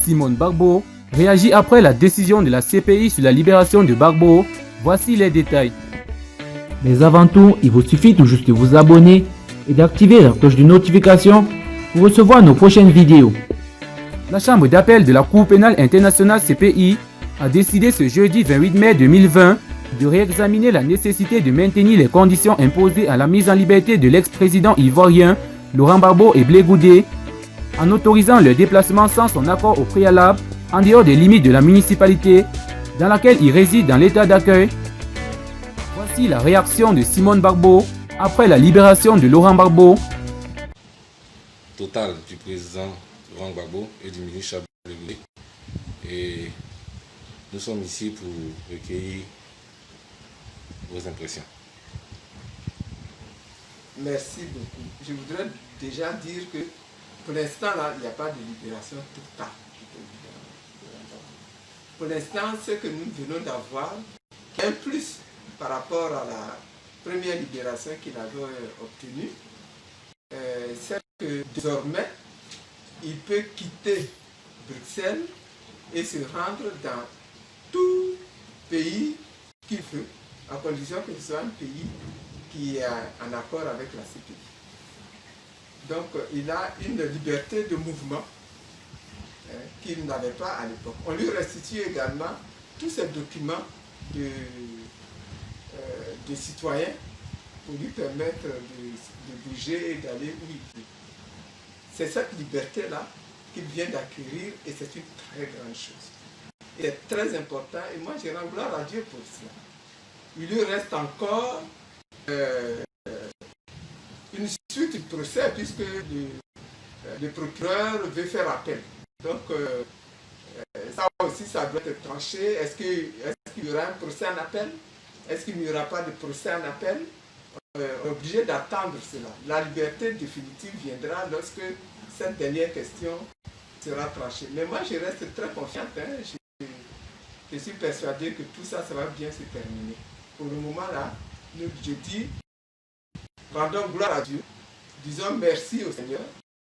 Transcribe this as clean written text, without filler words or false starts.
Simone Gbagbo, réagit après la décision de la CPI sur la libération de Gbagbo. Voici les détails. Mais avant tout, il vous suffit tout juste de vous abonner et d'activer la cloche de notification pour recevoir nos prochaines vidéos. La Chambre d'appel de la Cour pénale internationale CPI a décidé ce jeudi 28 mai 2020 de réexaminer la nécessité de maintenir les conditions imposées à la mise en liberté de l'ex-président ivoirien Laurent Gbagbo et Blé Goudé, en autorisant leur déplacement sans son accord au préalable en dehors des limites de la municipalité dans laquelle il réside dans l'état d'accueil. Voici la réaction de Simone Gbagbo après la libération de Laurent Gbagbo. Total du président Laurent Gbagbo et du ministre Blé Goudé. Et nous sommes ici pour recueillir vos impressions. Merci beaucoup. Je voudrais déjà dire que pour l'instant, là, il n'y a pas de libération totale. Pour l'instant, ce que nous venons d'avoir, un plus par rapport à la première libération qu'il avait obtenue, c'est que désormais, il peut quitter Bruxelles et se rendre dans tout pays qu'il veut, à condition que ce soit un pays qui est en accord avec la CPI. Donc il a une liberté de mouvement qu'il n'avait pas à l'époque. On lui restitue également tous ces documents de citoyens pour lui permettre de bouger et d'aller où il veut. C'est cette liberté-là qu'il vient d'acquérir et c'est une très grande chose. C'est très important et moi je rends gloire à Dieu pour cela. Il lui reste encore une suite du procès puisque le procureur veut faire appel. Donc ça aussi ça doit être tranché. Est-ce qu'il y aura un procès en appel? Est-ce qu'il n'y aura pas de procès en appel? On est obligé d'attendre cela. La liberté définitive viendra lorsque cette dernière question sera tranchée. Mais moi je reste très confiante. Je suis persuadé que tout ça, ça va bien se terminer. Pour le moment là, je dis, rendons gloire à Dieu, disons merci au Seigneur.